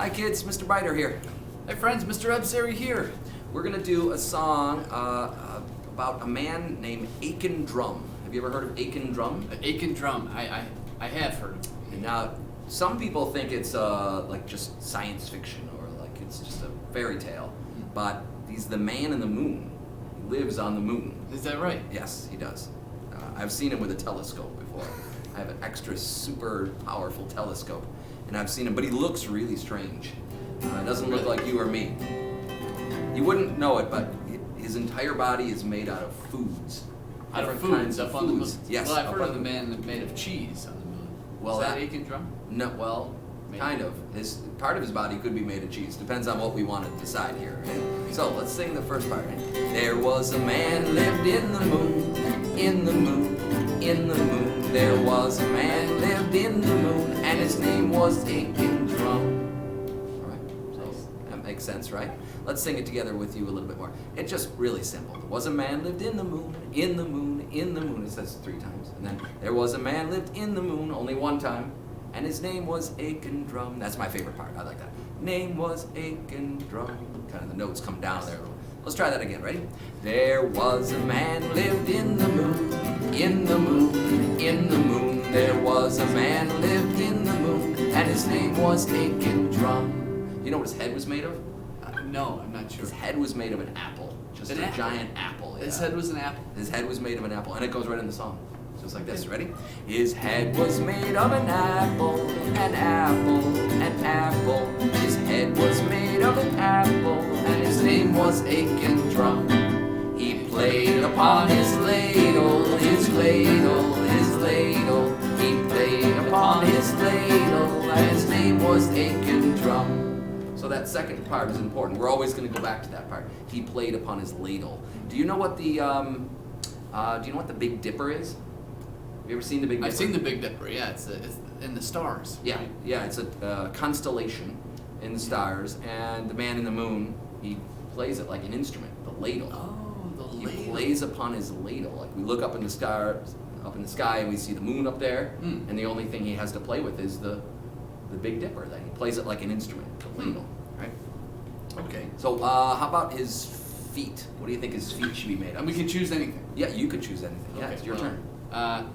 Hi kids, Mr. Biter here. Hey friends, Mr. Absary here. We're gonna do a song about a man named Aiken Drum. Have you ever heard of Aiken Drum? Aiken Drum, I have heard of it. And now, some people think it's like just science fiction or like it's just a fairy tale. But he's the man in the moon. He lives on the moon. Is that right? Yes, he does. I've seen him with a telescope before. I have an extra super powerful telescope, and I've seen him, but he looks really strange. Doesn't look like you or me. You wouldn't know it, but his entire body is made out of foods. Out of Different kinds foods of up on the moon. foods. Yes. Well, I've up heard on of the man made of cheese on the moon. Well, Is that that- Aiken Drum? No, well, Maybe. kind of. Part of his body could be made of cheese. Depends on what we want to decide here. Right? So let's sing the first part. Right? There was a man lived in the moon, in the moon, in the moon. There was a man lived in the moon, and his name was Aiken Drum. All right. So that makes sense, right? Let's sing it together with you a little bit more. It's just really simple. There was a man lived in the moon, in the moon, in the moon. It says 3 times. And then there was a man lived in the moon only 1 time. And his name was Aiken Drum. That's my favorite part. I like that. Name was Aiken Drum. Kind of the notes come down there. Let's try that again. Ready? There was a man lived in the moon, in the moon, in the moon. There was a man lived in the moon, and his name was Aiken Drum. You know what his head was made of? No, I'm not sure. His head was made of an apple. Just An a apple? giant apple. His yeah. head was an apple. His head was made of an apple, and it goes right in the song. Just like this, ready? His head was made of an apple, an apple, an apple. His head was made of an apple, and his name was Aiken Drum. He played upon his ladle, his ladle, his ladle. He played upon his ladle, and his name was Aiken Drum. So that second part is important. We're always going to go back to that part. He played upon his ladle. Do you know what the Big Dipper is? Have you ever seen the Big Dipper? I've seen the Big Dipper, yeah, it's in the stars. Yeah, right? yeah, it's a constellation in the stars, and the man in the moon, he plays it like an instrument, the ladle. Oh, the He ladle. plays upon his ladle. Like we look up in the sky, and we see the moon up there, and the only thing he has to play with is the Big Dipper. Then he plays it like an instrument, the ladle, right? Okay. So how about his feet? What do you think his feet should be made of? And we can choose anything. Yeah, you could choose anything. Yeah, Okay, it's your well, turn.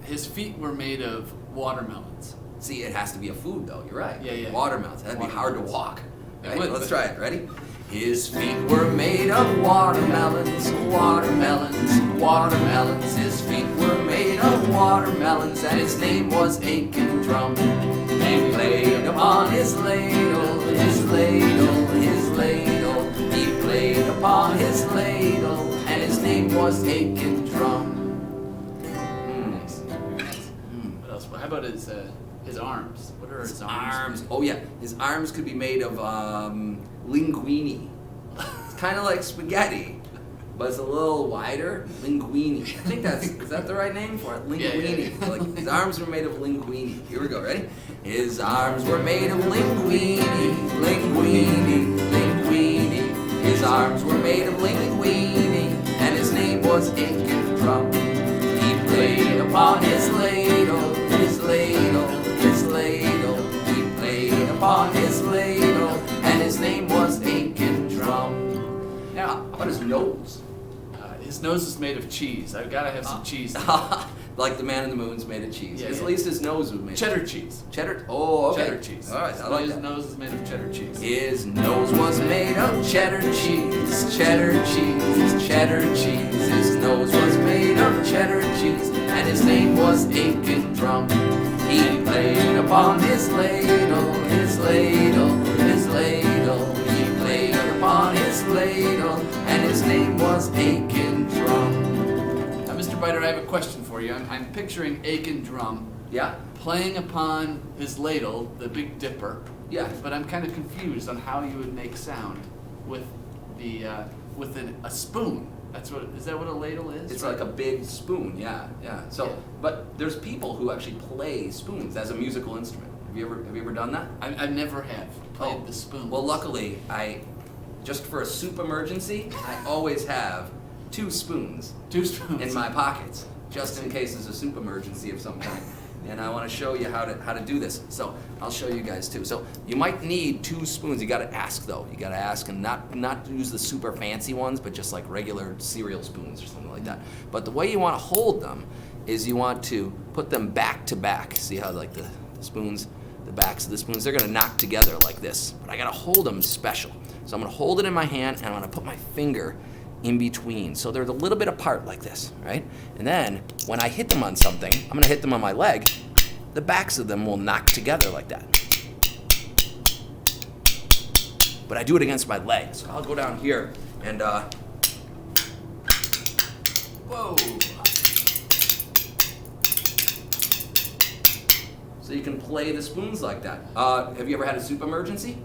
His feet were made of watermelons. See, it has to be a food though. You're right. Yeah. Watermelons. That'd be hard to Watermelons. walk. It Right? would, Let's but- try it. Ready? His feet were made of watermelons, watermelons, watermelons. His feet were made of watermelons, and his name was Aiken Drum. He played upon his ladle, his ladle, his ladle. He played upon his ladle, and his name was Aiken Drum. Nice. Very nice. What else? How about his arms? What are his Arms. Oh yeah, his arms could be made of linguine. It's kind of like spaghetti, but it's a little wider. Linguine. I think is that the right name for it? Linguine. Yeah. Like his arms were made of linguine. Here we go. Ready? His arms were made of linguine, linguine, linguine. His arms were made of linguine, and his name was Aiken Drum. He played upon his ladle, his ladle, his ladle. He played upon his ladle, and his name was Aiken Drum. Now, how about his nose? His nose is made of cheese. I've got to have some cheese. Like the man in the moon's made of cheese. Yeah, At yeah. least his nose was made Cheddar of cheese. cheddar. Oh, okay. Cheddar cheese. All right, I like His that. nose is made of cheddar cheese. His nose was made of cheddar cheese, cheddar cheese, cheddar cheese. His nose was made of cheddar cheese, and his name was Aiken Drum. He played upon his ladle, his ladle, his ladle. He played upon his ladle, and his name was Aiken Drum. Now, Mr. Biter, I have a question for you. I'm picturing Aiken Drum Yeah, playing upon his ladle, the Big Dipper, yeah. but I'm kind of confused on how you would make sound with a spoon. Is that what a ladle is? It's like a big spoon, yeah. So, Yeah. but there's people who actually play spoons as a musical instrument. Have you ever done that? I never have played Oh, the spoon. Well, luckily, just for a soup emergency, I always have 2 spoons 2 spoons. in my pockets, just in case there's a soup emergency of some kind. and I want to show you how to do this. So I'll show you guys too. So you might need 2 spoons. You got to ask though. You got to ask, and not use the super fancy ones, but just like regular cereal spoons or something like that. But the way you want to hold them is you want to put them back to back. See how like the spoons, the backs of the spoons, they're gonna knock together like this. But I gotta hold them special. So I'm gonna hold it in my hand and I'm gonna put my finger in between. So they're a little bit apart like this, right? And then when I hit them on something, I'm gonna hit them on my leg, the backs of them will knock together like that. But I do it against my leg. So I'll go down here and, whoa. So you can play the spoons like that. Have you ever had a soup emergency?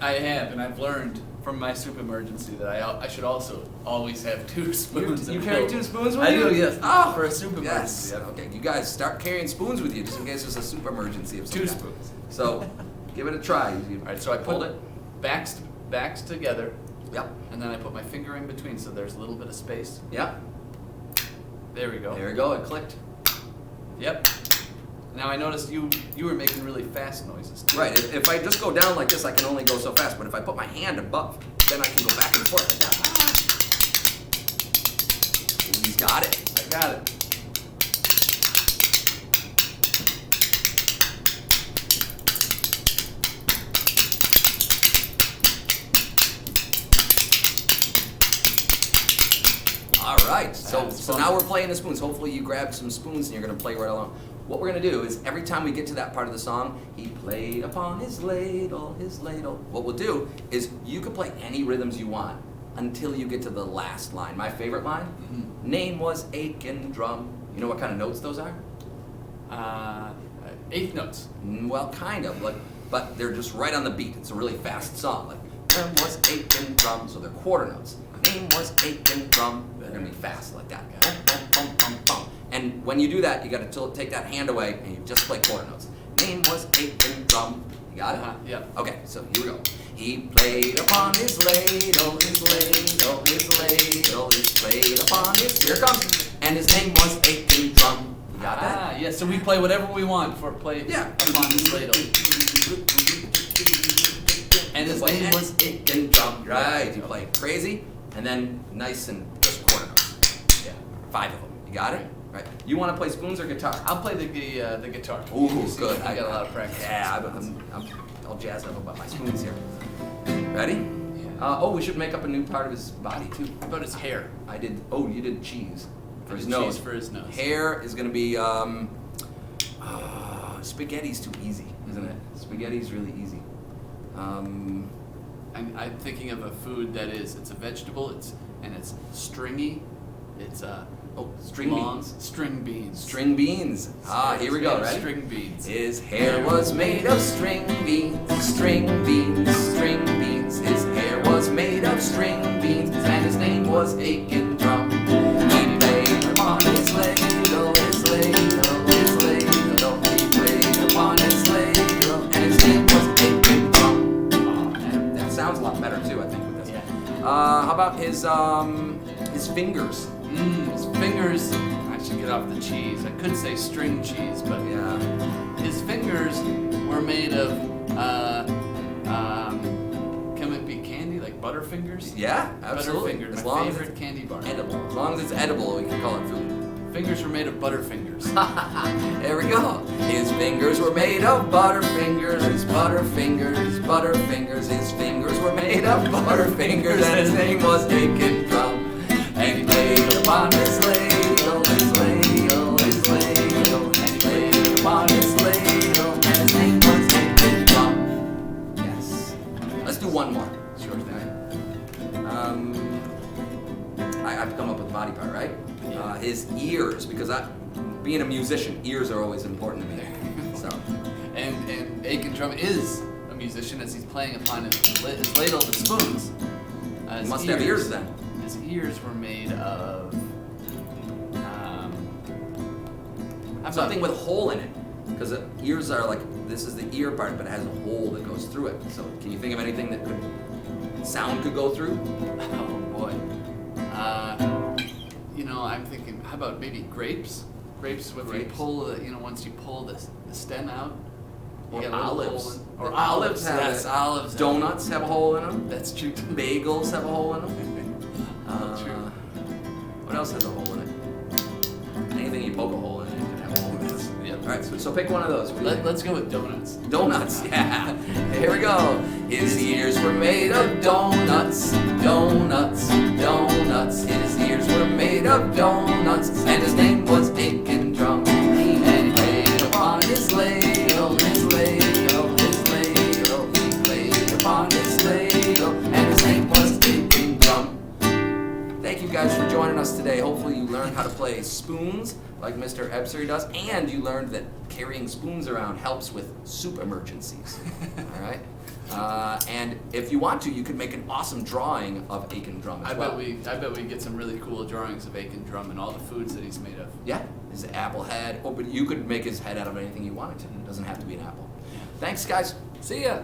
I have, and I've learned from my soup emergency that I should also always have 2 spoons. You carry 2 spoons with I you? do, yes. Oh, For a soup yes. emergency. Okay, you guys start carrying spoons with you just in case there's a soup emergency of some 2 kind. spoons. So give it a try. All right, so I hold put it. backs together, Yep. and then I put my finger in between, so there's a little bit of space. Yep. There we go. There we go. It clicked. Yep. Now I noticed you were making really fast noises too. Right. If I just go down like this, I can only go so fast. But if I put my hand above, then I can go back and forth like that. He's got it. I got it. All right, so That's so fun. now we're playing the spoons. Hopefully you grabbed some spoons and you're gonna play right along. What we're gonna do is every time we get to that part of the song, he played upon his ladle, his ladle. What we'll do is you can play any rhythms you want until you get to the last line. My favorite line, name was Aiken Drum. You know what kind of notes those are? 8th notes. Well, kind of, but they're just right on the beat. It's a really fast song. Like, name was Aiken Drum, so they're quarter notes. Name was Aiken Drum. They're gonna be fast like that. Bum, bum, bum, bum, bum. And when you do that, you gotta take that hand away and you just play quarter notes. Name was Aiken Drum. You got it? Yeah. Okay, so here we go. He played upon his ladle, his ladle, his ladle, he played upon his, here it comes, and his name was Aiken Drum. You got that? Yeah, so we play whatever we want for play Yeah. upon his ladle. And his name was Aiken Drum. Right, you play crazy, and then nice and just quarter notes. Yeah, 5 of them. You got it? Right. You want to play spoons or guitar? I'll play the guitar. Ooh, See, good. I got a lot of practice. Yeah, I'm all jazzed up about my spoons here. Ready? Yeah. Oh, we should make up a new part of his body too. How about his hair? I did. Oh, you did cheese for I his did nose. cheese for his nose. Hair is gonna be spaghetti's too easy, isn't it? Spaghetti's really easy. I'm thinking of a food that it's a vegetable. It's stringy. It's string beans. String beans. String beans. Here we go. Ready? String beans. His hair was made of string beans, string beans, string beans. His hair was made of string beans, and his name was Aiken Drum. He played upon his ladle, his ladle, his ladle. He played upon his ladle, and his name was Aiken Drum. That sounds a lot better too, I think, with this. Yeah. How about his fingers? His fingers. I should get off the cheese. I could say string cheese, but Yeah. his fingers were made of. Can it be candy like Butterfingers? Yeah, absolutely. Butterfingers, As my long as favorite it's candy bar. edible. As long as it's edible, we can call it food. Fingers were made of Butterfingers. There we go. His fingers were made of butterfingers, butterfingers, butterfingers. His fingers were made of butterfingers, and his name was Aiken Drum. And he played upon his ladle, his ladle, his ladle. And he played upon his ladle, and his name was Aiken Drum. Yes. Let's do one more. Sure thing. I have to come up with the body part, right? His ears, because being a musician, ears are always important to me. So, And Aiken Drum is a musician as he's playing upon his ladle, the spoons. he must have ears then. His ears were made of Something with a hole in it, because ears are like, this is the ear part, but it has a hole that goes through it. So can you think of anything that sound could go through? Oh boy. I'm thinking, how about maybe grapes? Grapes, when you Grapes. pull once you pull the stem out, you Or get a little olives. hole in- The or olives, have yes, it. olives. Donuts have a hole in them. That's true. Bagels have a hole in them. True. What else has a hole in it? Anything you poke a hole in it can have a hole in it. Yep. All right, so pick one of those. What do you think? Let's go with donuts. Donuts, yeah. Here we go. His ears were made of donuts, donuts, donuts. His ears were made of donuts, and his name was Aiken Drum. And he played upon his ladle, his ladle, his ladle. He played upon his ladle, and his name was Aiken Drum. Thank you guys for joining us today. Hopefully you learned how to play spoons like Mr. Ebser does, and you learned that carrying spoons around helps with soup emergencies. All right? And if you want to, you could make an awesome drawing of Aiken Drum as I well. bet we get some really cool drawings of Aiken Drum and all the foods that he's made of. Yeah, his apple head. Oh, but you could make his head out of anything you wanted to. It doesn't have to be an apple. Thanks, guys. See ya.